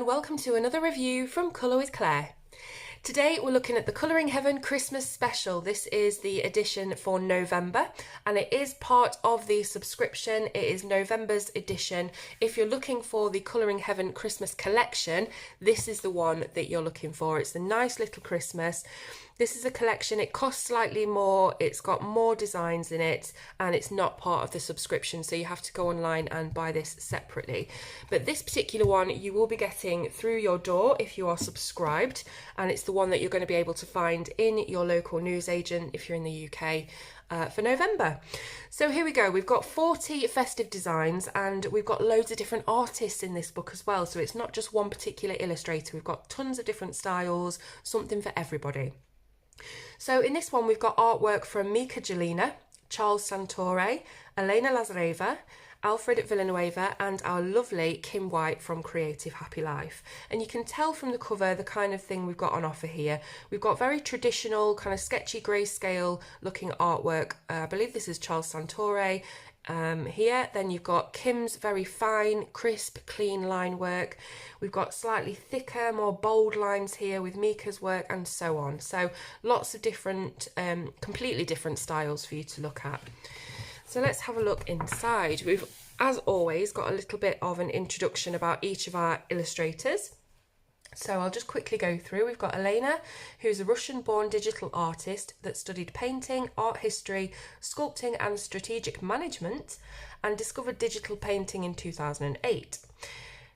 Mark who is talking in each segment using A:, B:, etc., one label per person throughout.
A: welcome to another review from Colour with Claire. Today we're looking at the Colouring Heaven Christmas Special. This is the edition for November and it is part of the subscription. It is November's edition. If you're looking for the Colouring Heaven Christmas collection, this is the one that you're looking for. It's a nice little Christmas. This is a collection, it costs slightly more, it's got more designs in it, and it's not part of the subscription, so you have to go online and buy this separately. But this particular one you will be getting through your door if you are subscribed, and it's the one that you're going to be able to find in your local newsagent if you're in the UK for November. So here we go, we've got 40 festive designs and we've got loads of different artists in this book as well, so it's not just one particular illustrator, we've got tons of different styles, something for everybody. So in this one we've got artwork from Mika Jelena, Charles Santore, Elena Lazareva, Alfred Villanueva and our lovely Kim White from Creative Happy Life. And you can tell from the cover the kind of thing we've got on offer here. We've got very traditional, kind of sketchy grayscale looking artwork. I believe this is Charles Santore. Here then you've got Kim's very fine, crisp, clean line work. We've got slightly thicker, more bold lines here with Mika's work and so on. So lots of different, completely different styles for you to look at. So let's have a look inside. We've, as always, got a little bit of an introduction about each of our illustrators. So I'll just quickly go through. We've got Elena, who's a Russian-born digital artist that studied painting, art history, sculpting and strategic management and discovered digital painting in 2008.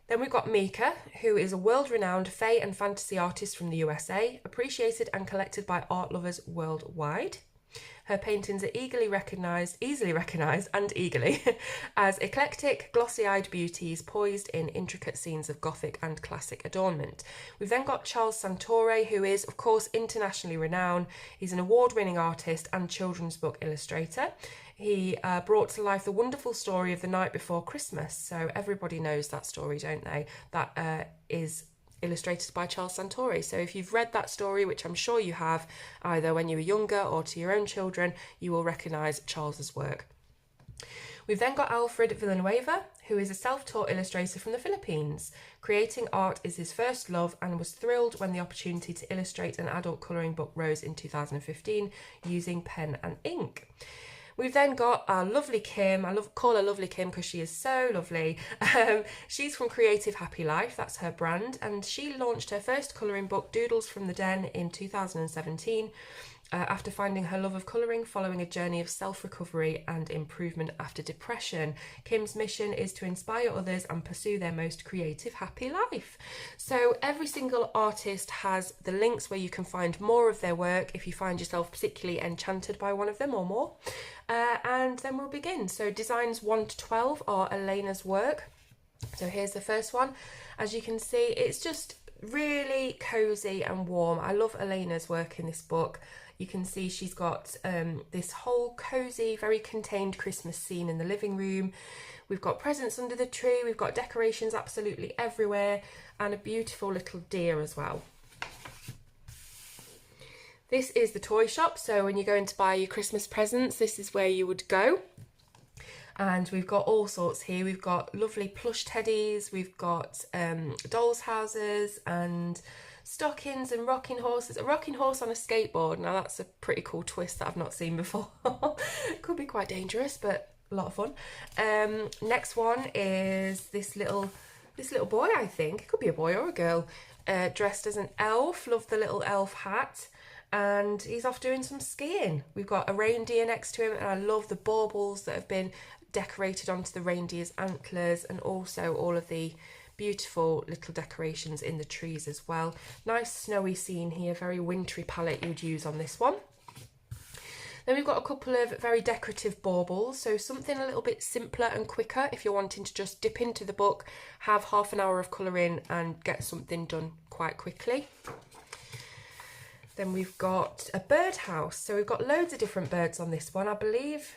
A: Then we've got Mika, who is a world-renowned fae and fantasy artist from the USA, appreciated and collected by art lovers worldwide. Her paintings are easily recognised and eagerly as eclectic, glossy-eyed beauties poised in intricate scenes of Gothic and classic adornment. We've then got Charles Santore, who is, of course, internationally renowned. He's an award-winning artist and children's book illustrator. He brought to life the wonderful story of The Night Before Christmas. So everybody knows that story, don't they? That is illustrated by Charles Santore. So if you've read that story, which I'm sure you have, either when you were younger or to your own children, you will recognise Charles's work. We've then got Alfred Villanueva, who is a self-taught illustrator from the Philippines. Creating art is his first love and was thrilled when the opportunity to illustrate an adult colouring book rose in 2015 using pen and ink. We've then got our lovely Kim. I call her lovely Kim because she is so lovely. She's from Creative Happy Life, that's her brand, and she launched her first colouring book, Doodles from the Den, in 2017 after finding her love of colouring following a journey of self-recovery and improvement after depression. Kim's mission is to inspire others and pursue their most creative, happy life. So every single artist has the links where you can find more of their work if you find yourself particularly enchanted by one of them or more. And then we'll begin. So designs 1 to 12 are Elena's work. So here's the first one. As you can see, it's just really cosy and warm. I love Elena's work in this book. You can see she's got this whole cosy, very contained Christmas scene in the living room. We've got presents under the tree, we've got decorations absolutely everywhere, and a beautiful little deer as well. This is the toy shop, so when you're going to buy your Christmas presents, this is where you would go. And we've got all sorts here. We've got lovely plush teddies, we've got dolls' houses and stockings and rocking horses. A rocking horse on a skateboard. Now that's a pretty cool twist that I've not seen before. Could be quite dangerous, but a lot of fun. Next one is this little boy, I think. It could be a boy or a girl, dressed as an elf. Love the little elf hat. And he's off doing some skiing. We've got a reindeer next to him, and I love the baubles that have been decorated onto the reindeer's antlers, and also all of the beautiful little decorations in the trees as well. Nice snowy scene here, very wintry palette you'd use on this one. Then we've got a couple of very decorative baubles, so something a little bit simpler and quicker if you're wanting to just dip into the book, have half an hour of colouring and get something done quite quickly. Then we've got a birdhouse, so we've got loads of different birds on this one. I believe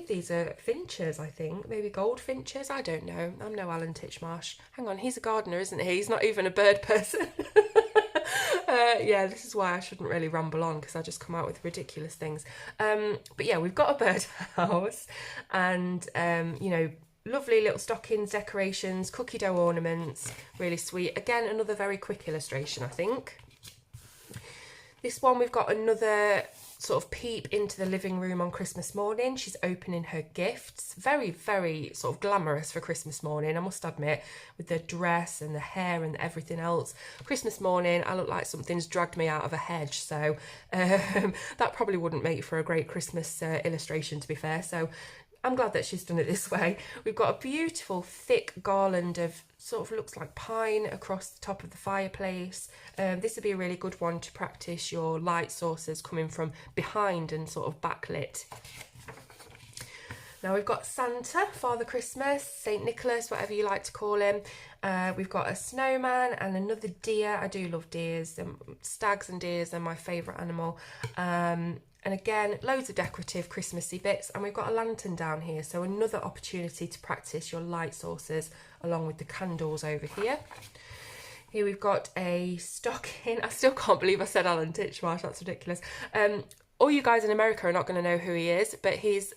A: these are finches, I think, maybe goldfinches, I don't know. I'm no Alan Titchmarsh. Hang on, he's a gardener, isn't he? He's not even a bird person. Yeah, this is why I shouldn't really ramble on, because I just come out with ridiculous things. But yeah, we've got a birdhouse, and you know, lovely little stockings, decorations, cookie dough ornaments, really sweet. Again, another very quick illustration, I think. This one, we've got another sort of peep into the living room on Christmas morning. She's opening her gifts. Very, very sort of glamorous for Christmas morning, I must admit, with the dress and the hair and everything else. Christmas morning, I look like something's dragged me out of a hedge, so that probably wouldn't make for a great Christmas illustration, to be fair. So I'm glad that she's done it this way. We've got a beautiful thick garland of sort of looks like pine across the top of the fireplace. This would be a really good one to practice your light sources coming from behind and sort of backlit. Now we've got Santa, Father Christmas, Saint Nicholas, whatever you like to call him. We've got a snowman and another deer. I do love deers. Stags and deers are my favourite animal. And again, loads of decorative Christmassy bits. And we've got a lantern down here. So another opportunity to practice your light sources along with the candles over here. Here we've got a stocking. I still can't believe I said Alan Titchmarsh. That's ridiculous. All you guys in America are not going to know who he is, but he's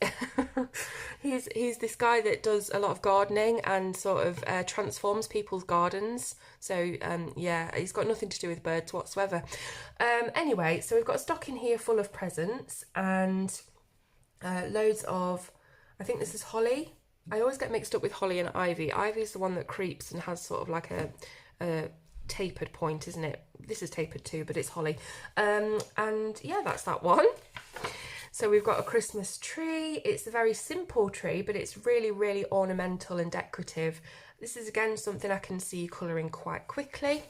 A: he's this guy that does a lot of gardening and sort of transforms people's gardens. So yeah, he's got nothing to do with birds whatsoever. Anyway, so we've got a stocking here full of presents and loads of, I think this is holly. I always get mixed up with holly and ivy. Ivy is the one that creeps and has sort of like a tapered point, isn't it? This is tapered too, but it's holly. And yeah, that's that one. So we've got a Christmas tree. It's a very simple tree, but it's really, really ornamental and decorative. This is again something I can see colouring quite quickly.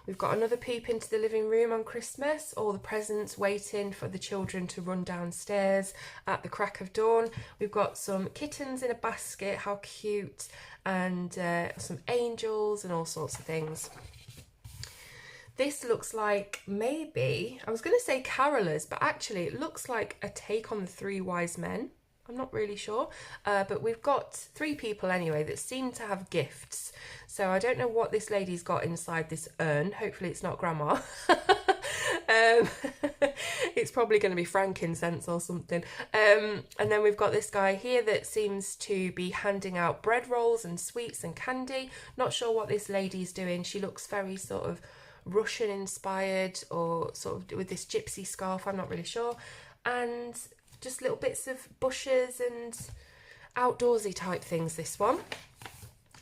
A: We've got another peep into the living room on Christmas, all the presents waiting for the children to run downstairs at the crack of dawn. We've got some kittens in a basket, how cute, and some angels and all sorts of things. This looks like maybe, I was going to say carolers, but actually it looks like a take on the Three Wise Men. I'm not really sure, but we've got 3 people anyway that seem to have gifts. So I don't know what this lady's got inside this urn. Hopefully it's not grandma. It's probably going to be frankincense or something. And then we've got this guy here that seems to be handing out bread rolls and sweets and candy. Not sure what this lady's doing. She looks very sort of Russian inspired or sort of with this gypsy scarf. I'm not really sure. And just little bits of bushes and outdoorsy type things, this one.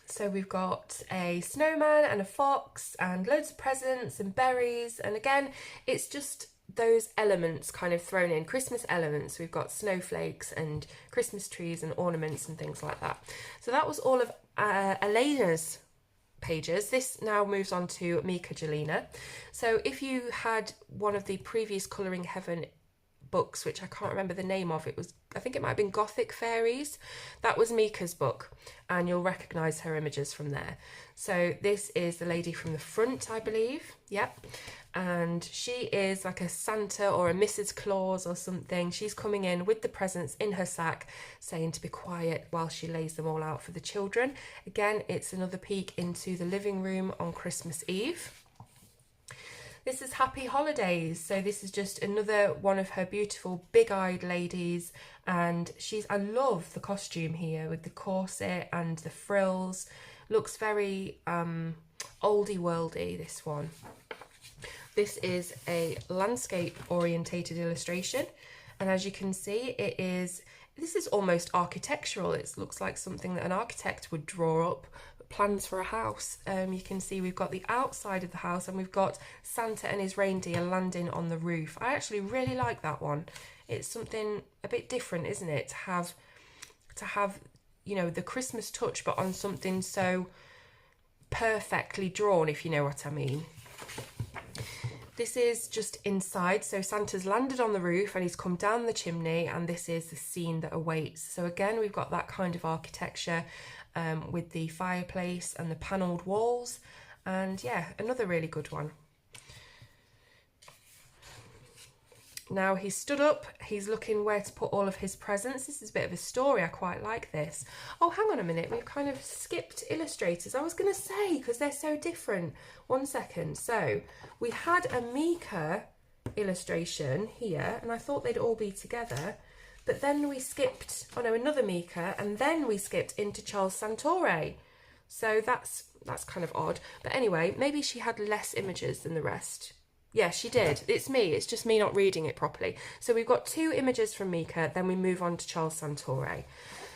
A: So we've got a snowman and a fox and loads of presents and berries. And again, it's just those elements kind of thrown in, Christmas elements. We've got snowflakes and Christmas trees and ornaments and things like that. So that was all of Elena's pages. This now moves on to Mika Jelena. So if you had one of the previous Colouring Heaven books, which I can't remember the name of, it was, I think it might have been Gothic Fairies, that was Mika's book, and you'll recognise her images from there. So this is the lady from the front, I believe, yep, and she is like a Santa or a Mrs. Claus or something. She's coming in with the presents in her sack, saying to be quiet while she lays them all out for the children. Again, it's another peek into the living room on Christmas Eve. This is Happy Holidays. So this is just another one of her beautiful big-eyed ladies, and I love the costume here with the corset and the frills. Looks very oldie worldy, this one. This is a landscape orientated illustration, and as you can see, this is almost architectural. It looks like something that an architect would draw up. Plans for a house. You can see we've got the outside of the house and we've got Santa and his reindeer landing on the roof. I actually really like that one. It's something a bit different, isn't it, to have you know, the Christmas touch but on something so perfectly drawn, if you know what I mean. This is just inside, so Santa's landed on the roof and he's come down the chimney, and this is the scene that awaits. So again, we've got that kind of architecture with the fireplace and the panelled walls, and yeah, another really good one. Now he's stood up, he's looking where to put all of his presents. This is a bit of a story, I quite like this. Oh, hang on a minute, we've kind of skipped illustrators. I was going to say, because they're so different. 1 second. So we had a Mika illustration here, and I thought they'd all be together. But then we skipped, oh no, another Mika, and then we skipped into Charles Santore. So that's kind of odd. But anyway, maybe she had less images than the rest. Yeah, she did. It's me. It's just me not reading it properly. So we've got 2 images from Mika, then we move on to Charles Santore.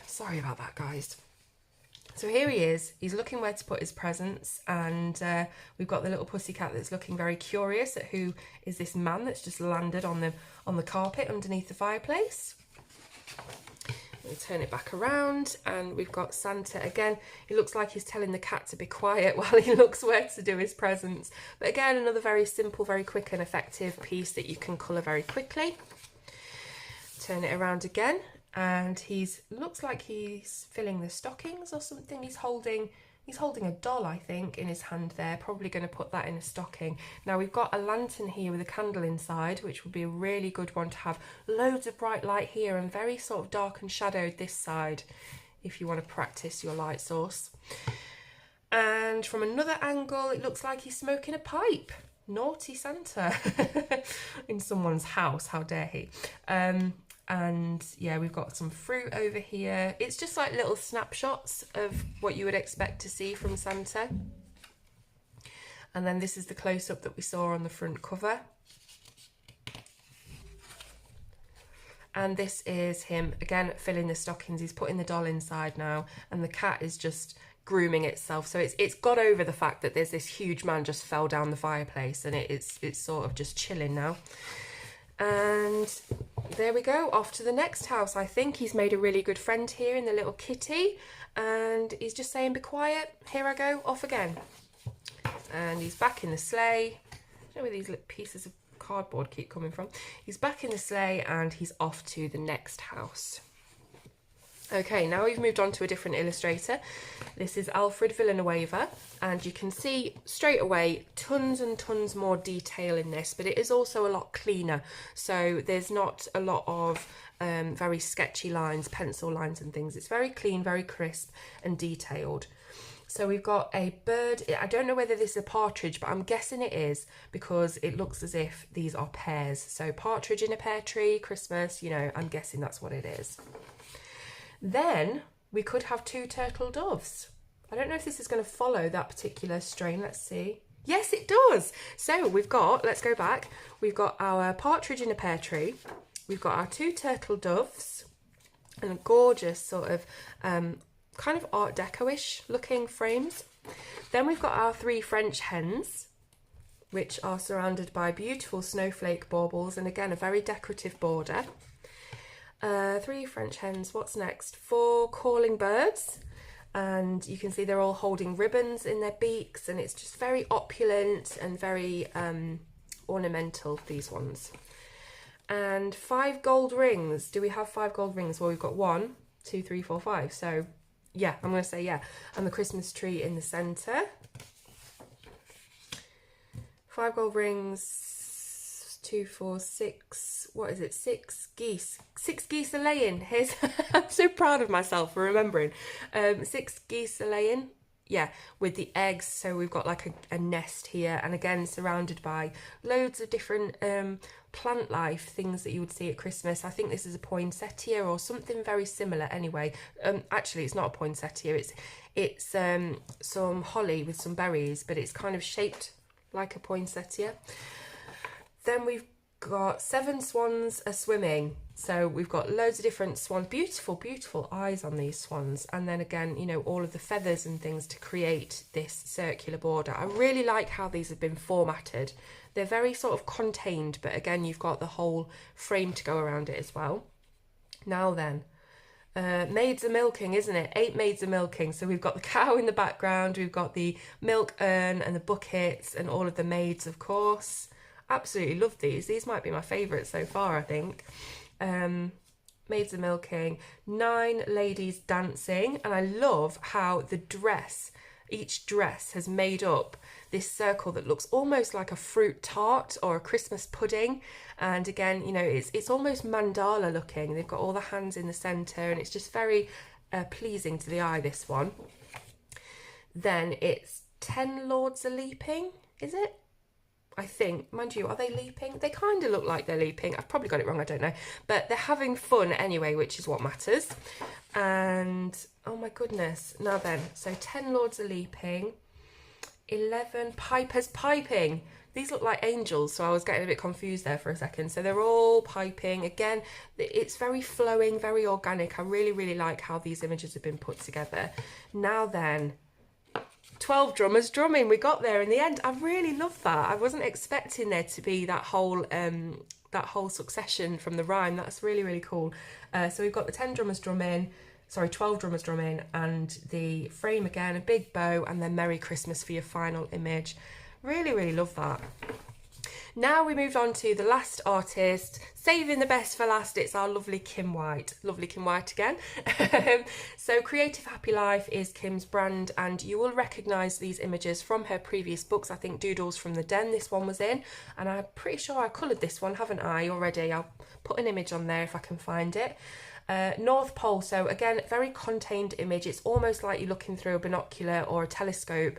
A: Sorry about that, guys. So here he is. He's looking where to put his presents, and we've got the little pussycat that's looking very curious at who is this man that's just landed on the carpet underneath the fireplace. We turn it back around, and we've got Santa again. It looks like he's telling the cat to be quiet while he looks where to do his presents. But again, another very simple, very quick and effective piece that you can colour very quickly. Turn it around again, and looks like he's filling the stockings or something. He's holding a doll, I think, in his hand there, probably going to put that in a stocking. Now we've got a lantern here with a candle inside, which would be a really good one to have. Loads of bright light here and very sort of dark and shadowed this side, if you want to practice your light source. And from another angle, it looks like he's smoking a pipe. Naughty Santa. In someone's house, how dare he. And yeah, we've got some fruit over here. It's just like little snapshots of what you would expect to see from Santa. And then this is the close-up that we saw on the front cover. And this is him, again, filling the stockings. He's putting the doll inside now, and the cat is just grooming itself. So it's got over the fact that there's this huge man just fell down the fireplace, and it's sort of just chilling now. And there we go, off to the next house. I think he's made a really good friend here in the little kitty, and he's just saying, be quiet, here I go, off again. And he's back in the sleigh. I don't know where these little pieces of cardboard keep coming from. He's back in the sleigh, and he's off to the next house. Okay, now we've moved on to a different illustrator. This is Alfred Villanueva, and you can see straight away tons and tons more detail in this, but it is also a lot cleaner. So there's not a lot of very sketchy lines, pencil lines and things. It's very clean, very crisp and detailed. So we've got a bird. I don't know whether this is a partridge, but I'm guessing it is because it looks as if these are pears. So partridge in a pear tree, Christmas, you know, I'm guessing that's what it is. Then we could have 2 turtle doves. I don't know if this is going to follow that particular strain. Let's see. Yes, it does. So we've got, let's go back. We've got our partridge in a pear tree. We've got our 2 turtle doves and a gorgeous sort of kind of Art Deco-ish looking frames. Then we've got our 3 French hens, which are surrounded by beautiful snowflake baubles and again a very decorative border. 3 French hens, what's next? 4 calling birds, and you can see they're all holding ribbons in their beaks, and it's just very opulent and very ornamental, these ones. And 5 gold rings. Do we have 5 gold rings? Well, we've got 1, 2, 3, 4, 5. So yeah, I'm going to say yeah. And the Christmas tree in the centre. 5 gold rings. 2, 4, 6, what is it, 6 geese. 6 geese are laying. Here's I'm so proud of myself for remembering. 6 geese are laying, yeah, with the eggs. So we've got like a nest here, and again surrounded by loads of different plant life things that you would see at Christmas. I think this is a poinsettia or something very similar anyway. Actually it's not a poinsettia, it's some holly with some berries, but it's kind of shaped like a poinsettia. Then we've got 7 swans are swimming. So we've got loads of different swans, beautiful, beautiful eyes on these swans. And then again, you know, all of the feathers and things to create this circular border. I really like how these have been formatted. They're very sort of contained, but again, you've got the whole frame to go around it as well. Now then, maids are milking, isn't it? 8 maids are milking. So we've got the cow in the background, we've got the milk urn and the buckets and all of the maids, of course. Absolutely love these. These might be my favourites so far, I think. Maids are milking, 9 ladies dancing, and I love how the dress, each dress has made up this circle that looks almost like a fruit tart or a Christmas pudding. And again, you know, it's almost mandala looking. They've got all the hands in the centre, and it's just very pleasing to the eye, this one. Then it's 10 lords are leaping, is it? I think. Mind you, are they leaping? They kind of look like they're leaping. I've probably got it wrong, I don't know. But they're having fun anyway, which is what matters. And, oh my goodness. Now then, so 10 lords are leaping. 11 pipers piping. These look like angels, so I was getting a bit confused there for a second. So they're all piping. Again, it's very flowing, very organic. I really, really like how these images have been put together. Now then, 12 drummers drumming. We got there in the end. I really love that. I wasn't expecting there to be that whole succession from the rhyme. That's really, really cool. So we've got the 12 drummers drumming, and the frame again, a big bow, and then Merry Christmas for your final image. Really, really love that. Now we moved on to the last artist, saving the best for last. It's our lovely Kim White. Lovely Kim White again. So Creative Happy Life is Kim's brand, and you will recognise these images from her previous books. I think Doodles from the Den this one was in, and I'm pretty sure I coloured this one, haven't I, already? I'll put an image on there if I can find it. North Pole, so again, very contained image. It's almost like you're looking through a binocular or a telescope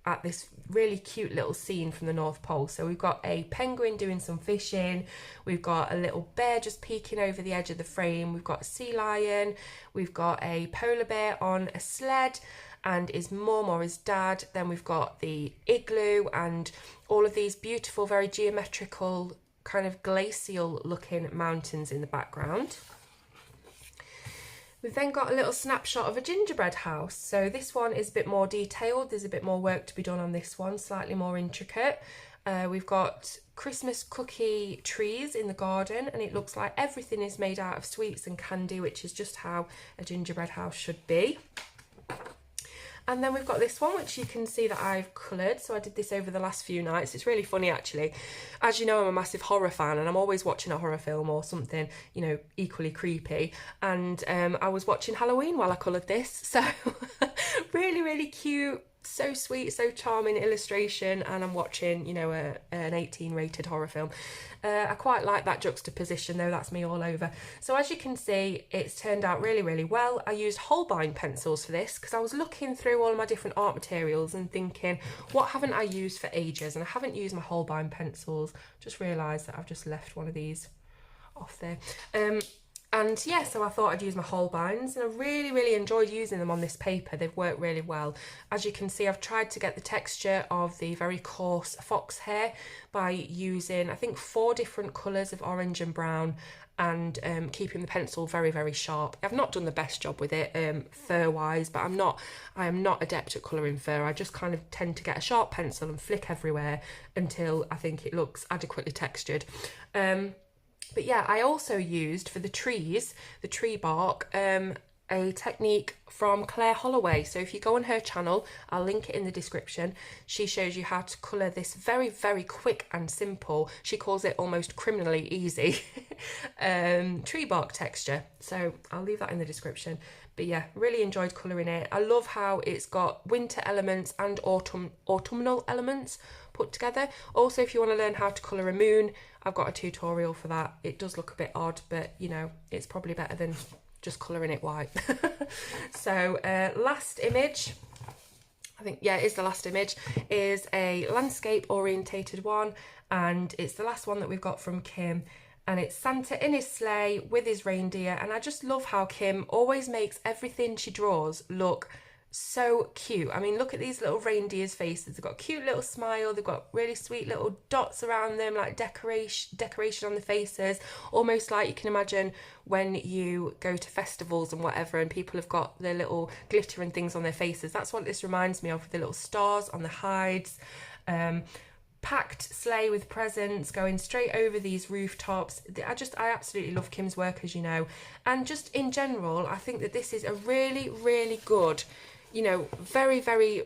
A: at this really cute little scene from the North Pole. So we've got a penguin doing some fishing, we've got a little bear just peeking over the edge of the frame, we've got a sea lion, we've got a polar bear on a sled and his mum or his dad, then we've got the igloo and all of these beautiful, very geometrical, kind of glacial looking mountains in the background. We've then got a little snapshot of a gingerbread house. So this one is a bit more detailed. There's a bit more work to be done on this one, slightly more intricate. We've got Christmas cookie trees in the garden, and it looks like everything is made out of sweets and candy, which is just how a gingerbread house should be. And then we've got this one, which you can see that I've coloured. So I did this over the last few nights. It's really funny, actually. As you know, I'm a massive horror fan, and I'm always watching a horror film or something, you know, equally creepy. And I was watching Halloween while I coloured this. So really, really cute. So sweet, so charming illustration, and I'm watching, you know, an 18 rated horror film. I quite like that juxtaposition though, that's me all over. So as you can see, it's turned out really, really well. I used Holbein pencils for this because I was looking through all my different art materials and thinking, what haven't I used for ages? And I haven't used my Holbein pencils. Just realised that I've just left one of these off there. And yeah, so I thought I'd use my Holbeins, and I really, really enjoyed using them on this paper. They've worked really well. As you can see, I've tried to get the texture of the very coarse fox hair by using, I think, 4 different colours of orange and brown, and keeping the pencil very, very sharp. I've not done the best job with it fur-wise, but I am not adept at colouring fur. I just kind of tend to get a sharp pencil and flick everywhere until I think it looks adequately textured. But yeah, I also used for the trees, the tree bark, a technique from Claire Holloway. So if you go on her channel, I'll link it in the description. She shows you how to colour this very, very quick and simple. She calls it almost criminally easy tree bark texture. So I'll leave that in the description. But yeah, really enjoyed colouring it. I love how it's got winter elements and autumnal elements put together. Also, if you want to learn how to colour a moon, I've got a tutorial for that. It does look a bit odd, but you know, it's probably better than just colouring it white. So last image, I think, yeah, it is the last image, is a landscape orientated one, and it's the last one that we've got from Kim. And it's Santa in his sleigh with his reindeer. And I just love how Kim always makes everything she draws look so cute. I mean, look at these little reindeers' faces. They've got a cute little smile. They've got really sweet little dots around them, like decoration on the faces. Almost like you can imagine when you go to festivals and whatever, and people have got their little glitter and things on their faces. That's what this reminds me of, with the little stars on the hides. Packed sleigh with presents going straight over these rooftops. I absolutely love Kim's work, as you know, and just in general, I think that this is a really, really good, you know, very, very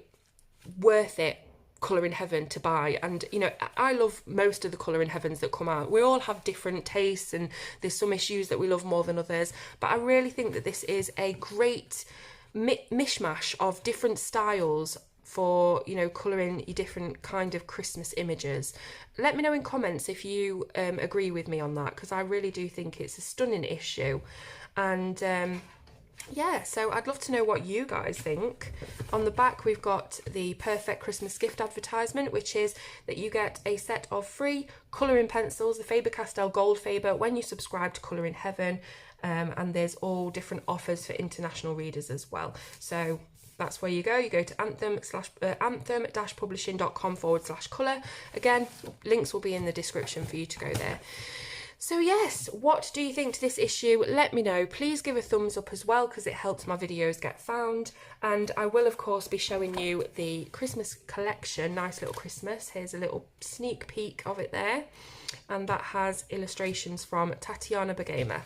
A: worth it Colour in Heaven to buy. And you know, I love most of the Colour in Heavens that come out. We all have different tastes, and there's some issues that we love more than others, but I really think that this is a great mishmash of different styles for, you know, colouring your different kind of Christmas images. Let me know in comments if you agree with me on that, because I really do think it's a stunning issue. And yeah, so I'd love to know what you guys think. On the back, we've got the perfect Christmas gift advertisement, which is that you get a set of free colouring pencils, the Faber-Castell Gold Faber, when you subscribe to Colouring Heaven. And there's all different offers for international readers as well. So that's where you go. You go to anthem-publishing.com/colour. Again, links will be in the description for you to go there. So yes, what do you think to this issue? Let me know. Please give a thumbs up as well, because it helps my videos get found. And I will of course be showing you the Christmas collection, Nice Little Christmas. Here's a little sneak peek of it there. And that has illustrations from Tatiana Bergamer.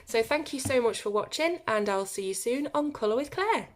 A: So thank you so much for watching, and I'll see you soon on Colour with Claire.